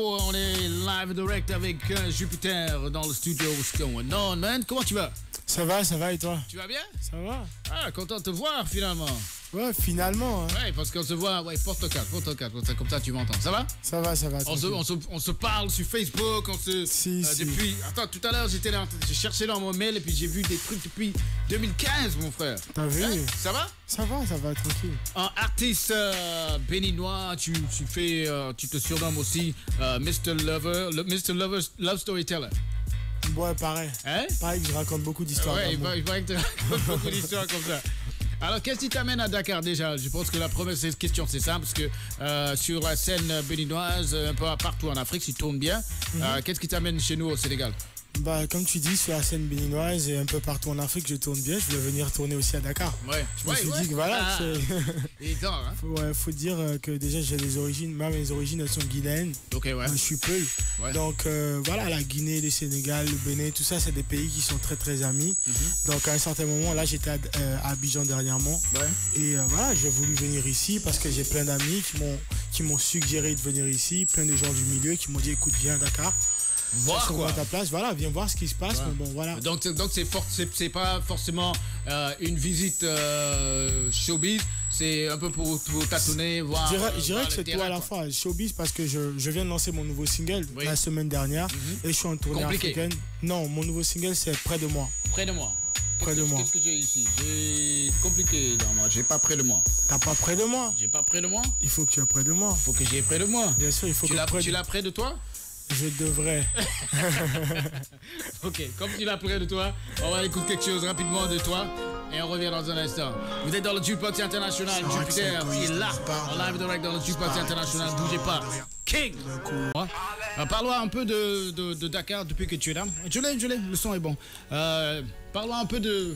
On est live direct avec Jupiter dans le studio. What's going on, man? Comment tu vas? Ça va et toi? Tu vas bien? Ça va. Ah, content de te voir finalement. Ouais, finalement. Hein. Ouais, parce qu'on se voit. Ouais, porte ton casque, comme ça tu m'entends. Ça va? Ça va. On se parle sur Facebook, Si. depuis. Attends, tout à l'heure j'ai cherché dans mon mail et puis j'ai vu des trucs depuis 2015, mon frère. T'as vu? Hein? Ça va? Ça va, tranquille. Un artiste béninois, tu te surnommes aussi Mr. Lover, Mr. Lover Love Storyteller. Ouais, pareil. Hein? Pareil que je raconte beaucoup d'histoires. Ouais, il paraît que tu racontes beaucoup d'histoires comme ça. Alors, qu'est-ce qui t'amène à Dakar déjà? Je pense que la première question, c'est simple, parce que sur la scène béninoise, un peu partout en Afrique, tu tournes bien. Qu'est-ce qui t'amène chez nous au Sénégal? Bah, comme tu dis, sur la scène béninoise et un peu partout en Afrique, je tourne bien. Je voulais venir tourner aussi à Dakar. Ouais. Je me suis dit que voilà. Faut dire que déjà j'ai des origines. Moi, mes origines elles sont guinéennes. Ok, ouais. Je suis Peul. Ouais. Donc voilà, la Guinée, le Sénégal, le Bénin, tout ça, c'est des pays qui sont très très amis. Donc à un certain moment, là, j'étais à Abidjan dernièrement. Ouais. Et voilà, j'ai voulu venir ici parce que j'ai plein d'amis qui m'ont suggéré de venir ici, plein de gens du milieu qui m'ont dit écoute, viens à Dakar. Voir quoi. À ta place, voilà, viens voir ce qui se passe. Ouais. Bon, voilà. Donc c'est pas forcément une visite showbiz, c'est un peu pour tâtonner, voir. Je dirais que c'est tout à la fois. Showbiz parce que je viens de lancer mon nouveau single la semaine dernière et je suis en tournée africaine. Non, mon nouveau single c'est Près de moi. Près de moi. Qu'est-ce que j'ai ici? J'ai compliqué dans moi. J'ai pas près de moi. T'as pas près de moi? J'ai pas près de moi. Il faut que tu aies près de moi. Il faut que j'ai près de moi. Bien sûr, il faut que tu l'as près de toi? Je devrais. Ok, comme tu l'as près de toi, on va écouter quelque chose rapidement de toi et on revient dans un instant. Vous êtes dans le Jukebox International, Jupiter, il est là, en live direct dans le Jukebox International, bougez pas. King! Parlons un peu de Dakar depuis que tu es là. Je l'ai, le son est bon. Parlons un peu de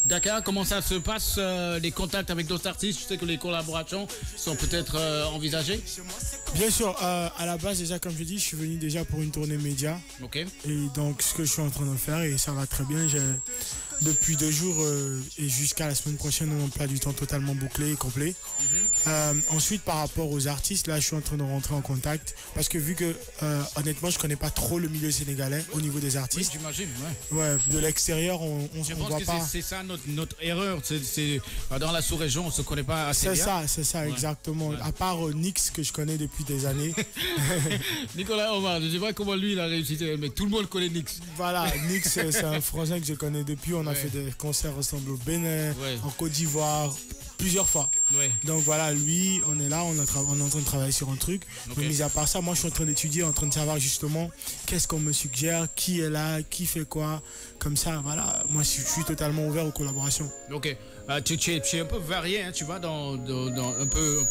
Dakar, comment ça se passe, les contacts avec d'autres artistes. Je sais que les collaborations sont peut-être envisagées. Bien sûr, à la base déjà comme je dis, je suis venu déjà pour une tournée média. Ok. Et donc ce que je suis en train de faire et ça va très bien. Depuis 2 jours et jusqu'à la semaine prochaine, un emploi du temps totalement bouclé et complet. Ensuite, par rapport aux artistes, là, je suis en train de rentrer en contact parce que vu que honnêtement, je connais pas trop le milieu sénégalais au niveau des artistes. Oui, j'imagine. Ouais. De l'extérieur, on voit pas. C'est ça notre erreur. C'est dans la sous-région, on se connaît pas assez bien. C'est ça, exactement. Ouais. À part Nix que je connais depuis des années. Nicolas Omar, je sais pas comment lui il a réussi, mais tout le monde connaît Nix. Voilà, Nix, c'est un Français que je connais depuis. On a fait des concerts ensemble au Bénin, en Côte d'Ivoire, plusieurs fois. Donc voilà, lui, on est là, on est en train de travailler sur un truc. Mais mis à part ça, moi je suis en train d'étudier, en train de savoir justement qu'est-ce qu'on me suggère, qui est là, qui fait quoi. Comme ça, voilà, moi je suis totalement ouvert aux collaborations. Ok. Tu es un peu varié, hein, tu vois, dans un peu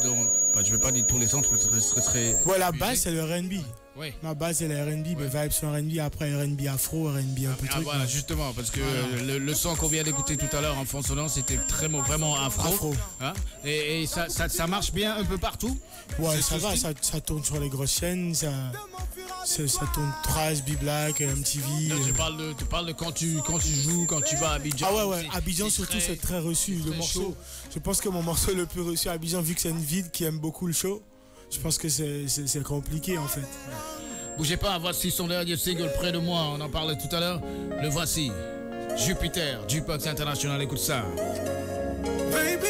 dans, je vais pas dire tous les centres, ce serait ouais, la base c'est le R&B. Oui. Ma base c'est le R&B, mes vibes sont R&B, après R&B afro, R&B un peu truc. Voilà, justement, parce que le son qu'on vient d'écouter tout à l'heure en fond sonore, c'était vraiment afro. Hein? Et ça marche bien un peu partout. Ouais, ça va, ça tourne sur les grosses chaînes, ça tourne Trace, B-Black, MTV. Non, tu parles de quand tu joues, quand tu vas à Abidjan. Ah ouais, Abidjan surtout c'est très reçu. Le morceau, chaud. Je pense que mon morceau le plus reçu à Abidjan, vu que c'est une ville qui aime beaucoup le show, je pense que c'est compliqué en fait. Bougez pas, voici son dernier single Près de moi, on en parlait tout à l'heure. Le voici, Jupiter, Jukebox International, écoute ça. Baby,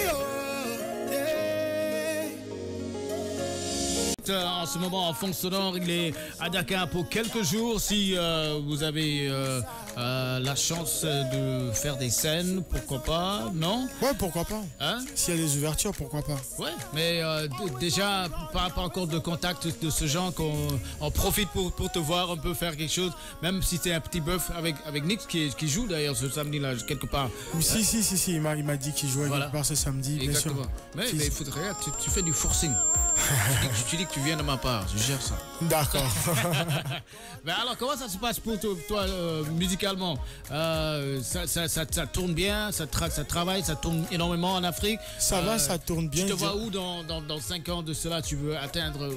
en ce moment en fond sonore, il est à Dakar pour quelques jours. Si vous avez la chance de faire des scènes, pourquoi pas, non? Ouais, pourquoi pas. Hein? S'il y a des ouvertures, pourquoi pas. Ouais, mais déjà, pas encore de contact de ce genre, qu'on profite pour te voir un peu faire quelque chose, même si c'est un petit bœuf avec Nix qui joue d'ailleurs ce samedi-là, quelque part. Si, il m'a dit qu'il jouait quelque part ce samedi. Exactement. Bien sûr. Mais il faudrait, tu fais du forcing. Tu dis que tu viens de ma part, je gère ça. D'accord. Mais alors, comment ça se passe pour toi musicalement? Ça tourne bien, ça travaille, ça tourne énormément en Afrique. Ça va, ça tourne bien. Tu te vois où dans 5 ans de cela? Tu veux atteindre?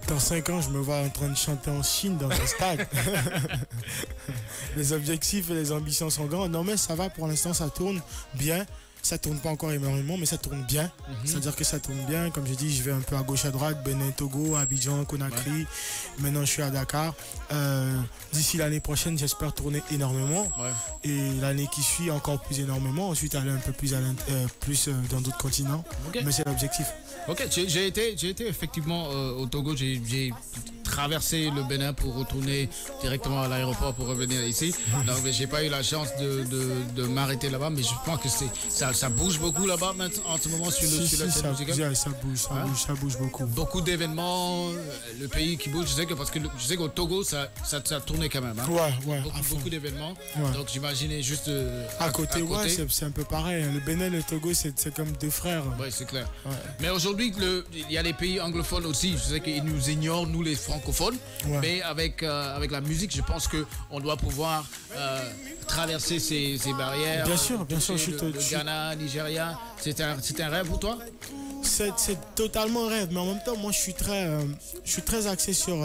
Dans 5 ans, je me vois en train de chanter en Chine dans un stade. Les objectifs et les ambitions sont grands. Non mais ça va, pour l'instant ça tourne bien. Ça tourne pas encore énormément, mais ça tourne bien. C'est-à-dire que ça tourne bien. Comme je dis, je vais un peu à gauche, à droite. Bénin, Togo, Abidjan, Conakry. Ouais. Maintenant, je suis à Dakar. D'ici l'année prochaine, j'espère tourner énormément. Ouais. Et l'année qui suit, encore plus énormément. Ensuite, aller un peu plus, dans d'autres continents. Okay. Mais c'est l'objectif. Ok, j'ai été effectivement au Togo. J'ai traversé le Bénin pour retourner directement à l'aéroport pour revenir ici. Donc, j'ai pas eu la chance de m'arrêter là-bas, mais je pense que ça bouge beaucoup là-bas en ce moment sur la scène musicale. Ça bouge beaucoup. Beaucoup d'événements, le pays qui bouge. Je sais qu'au Togo, ça tournait quand même. Hein. Ouais. Beaucoup d'événements. Ouais. Donc j'imaginais juste à côté. Ouais, c'est un peu pareil. Le Bénin et le Togo, c'est comme deux frères. Oui, c'est clair. Ouais. Mais aujourd'hui, il y a les pays anglophones aussi. Je sais qu'ils nous ignorent, nous les francophones. Ouais. Mais avec la musique, je pense qu'on doit pouvoir traverser ces barrières. Bien sûr. Le Ghana, Nigeria, c'est un rêve pour toi? C'est totalement un rêve, mais en même temps, moi, je suis très axé sur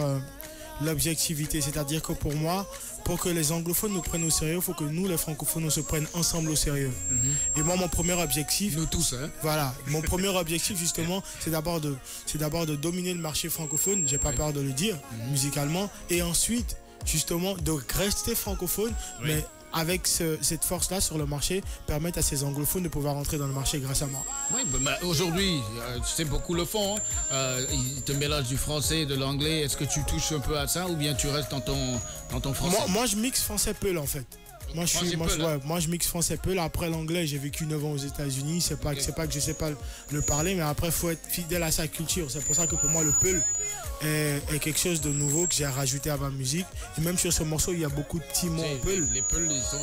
l'objectivité. C'est-à-dire que pour moi, pour que les anglophones nous prennent au sérieux, il faut que nous, les francophones, on se prenne ensemble au sérieux. Et moi, mon premier objectif... Nous tous, hein. Voilà. Mon premier objectif, justement, c'est d'abord de dominer le marché francophone, j'ai pas peur de le dire, musicalement, et ensuite, justement, de rester francophone, mais avec cette force-là sur le marché, permettre à ces anglophones de pouvoir entrer dans le marché grâce à moi. Oui, aujourd'hui, tu sais, beaucoup le font. Ils te mélangent du français et de l'anglais. Est-ce que tu touches un peu à ça ou bien tu restes dans ton français? Moi, je mixe français-peul, en fait. Moi, je mixe français-peul. Après l'anglais, j'ai vécu 9 ans aux États-Unis. C'est pas que je sais pas le parler, mais après, il faut être fidèle à sa culture. C'est pour ça que pour moi, le peul est quelque chose de nouveau que j'ai rajouté à ma musique. Et même sur ce morceau, il y a beaucoup de petits mots en peul. Les peuls, ils sont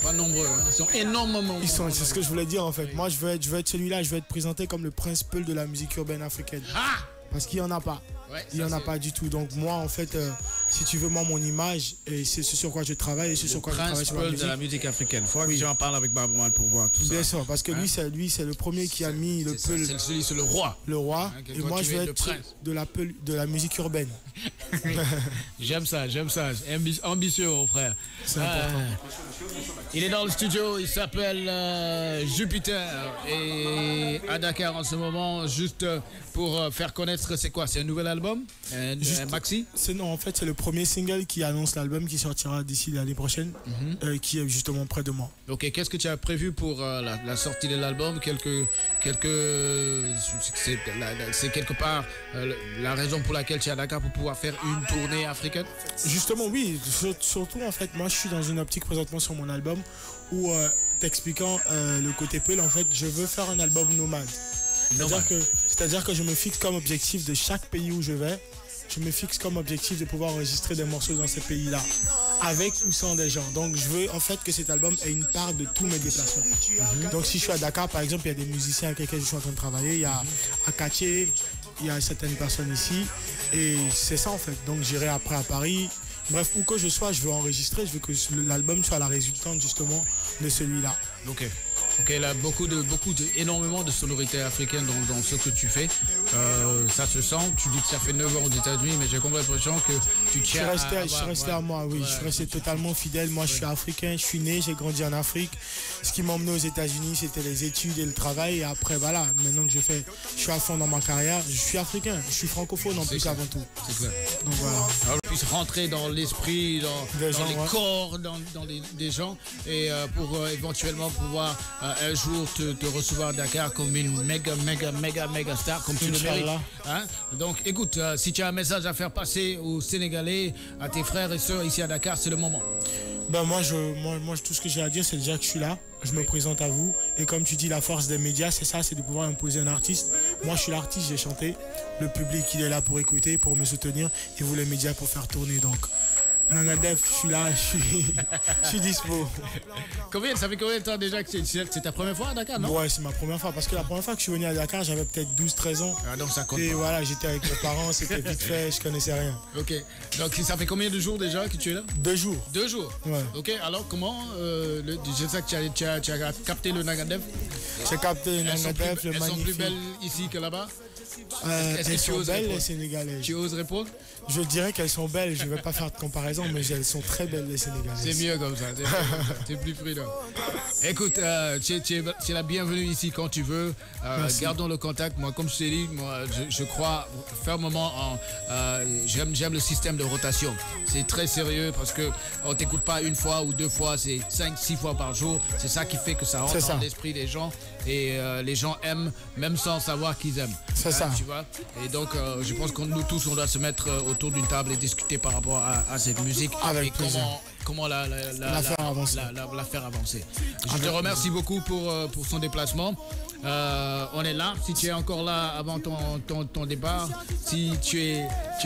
pas nombreux. Hein. Ils sont énormément nombreux. C'est ce que je voulais dire en fait. Ouais. Moi, je veux être celui-là. Je veux être présenté comme le prince peul de la musique urbaine africaine. Parce qu'il n'y en a pas. Ouais, il n'y en a pas du tout. Donc moi, en fait, si tu veux, mon image, et c'est ce sur quoi je travaille, et ce sur quoi je travaille sur la musique. De la musique africaine. Il faut que j'en parle avec Baaba Maal pour voir tout ça. Bien sûr, parce que lui, c'est le premier qui a mis le peul. C'est le roi. Le roi. Et moi, je veux être de la musique urbaine. J'aime ça. Ambitieux, mon frère. C'est important. Il est dans le studio, il s'appelle Jupiter. Et à Dakar en ce moment, juste pour faire connaître, c'est quoi? C'est un nouvel album? Un maxi? Non, en fait, c'est le premier single qui annonce l'album qui sortira d'ici l'année prochaine, qui est justement près de moi. Ok, qu'est-ce que tu as prévu pour la sortie de l'album? C'est quelque part la raison pour laquelle tu es à Dakar pour pouvoir faire une tournée africaine? Justement, oui. Surtout, en fait, moi, je suis dans une optique présentement sur mon album où, t'expliquant le côté peul, en fait, je veux faire un album nomade. C'est-à-dire que je me fixe comme objectif de chaque pays où je vais, je me fixe comme objectif de pouvoir enregistrer des morceaux dans ces pays-là, avec ou sans des gens. Donc je veux en fait que cet album ait une part de tous mes déplacements. Donc si je suis à Dakar, par exemple, il y a des musiciens avec lesquels je suis en train de travailler, il y a Akaché, il y a certaines personnes ici, et c'est ça en fait. Donc j'irai après à Paris. Bref, où que je sois, je veux enregistrer, je veux que l'album soit la résultante justement de celui-là. Ok, là, énormément de sonorités africaines dans ce que tu fais. Ça se sent, tu dis que ça fait 9 ans aux États-Unis, mais j'ai comme l'impression que tu tiens je suis resté à moi, oui. Je suis resté totalement fidèle. Moi, je suis africain, je suis né, j'ai grandi en Afrique. Ce qui m'a emmené aux États-Unis, c'était les études et le travail. Et après, voilà, maintenant que je suis à fond dans ma carrière, je suis africain, je suis francophone en plus avant tout. C'est clair. Donc voilà. Alors, on puisse rentrer dans l'esprit, dans les corps, des gens, et pour éventuellement pouvoir un jour te recevoir à Dakar comme une méga star, comme tu le mérites. Hein? Donc écoute, si tu as un message à faire passer aux Sénégalais, à tes frères et sœurs ici à Dakar, c'est le moment. Ben moi, tout ce que j'ai à dire, c'est déjà que je suis là, je me présente à vous, et comme tu dis, la force des médias, c'est ça, c'est de pouvoir imposer un artiste. Moi, je suis l'artiste, j'ai chanté, le public, il est là pour écouter, pour me soutenir, et vous les médias pour faire tourner, donc... Nanga Def, je suis là, je suis dispo. Ça fait combien de temps déjà que c'est ta première fois à Dakar, non? Ouais, c'est ma première fois, parce que la première fois que je suis venu à Dakar, j'avais peut-être 12-13 ans. Ah, donc ça compte. Et pas. voilà, j'étais avec mes parents, c'était vite fait, je connaissais rien. Ok, donc ça fait combien de jours déjà que tu es là? 2 jours. 2 jours? Ouais. Ok, alors comment, je sais que tu as capté le Nanga Def. J'ai capté le Nanga Def, Elles sont plus belles ici que là-bas? Elles sont belles, les Sénégalaises. Tu oses répondre? Je dirais qu'elles sont belles, je ne vais pas faire de comparaison, mais elles sont très belles, les Sénégalaises. C'est mieux comme ça, c'est plus prudent. Écoute, tu es la bienvenue ici quand tu veux. Gardons le contact. Moi, comme je t'ai dit, je crois fermement j'aime le système de rotation. C'est très sérieux parce qu'on ne t'écoute pas une fois ou deux fois, c'est 5-6 fois par jour. C'est ça qui fait que ça rentre dans l'esprit des gens. Et les gens aiment, même sans savoir qu'ils aiment. C'est ça. Tu vois. Et donc, je pense que nous tous, on doit se mettre autour d'une table et discuter par rapport à cette musique. Avec et comment la faire avancer. Je te remercie beaucoup pour son déplacement. On est là. Si tu es encore là avant ton départ, si tu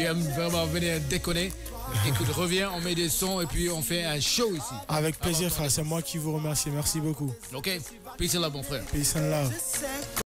aimes vraiment venir déconner, écoute, reviens, on met des sons et puis on fait un show ici. Avec plaisir, frère. C'est moi qui vous remercie. Merci beaucoup. Ok. Peace and love, mon frère. Peace and love.